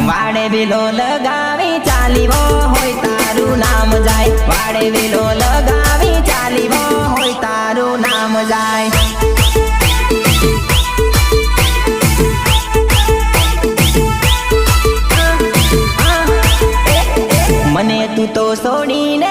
વાડે વેલો લગાવી ચાલીવો હોય તારું નામ જાય વાડે વેલો લગાવી ચાલીવો હોય તારું નામ જાય મને તું તો છોડીને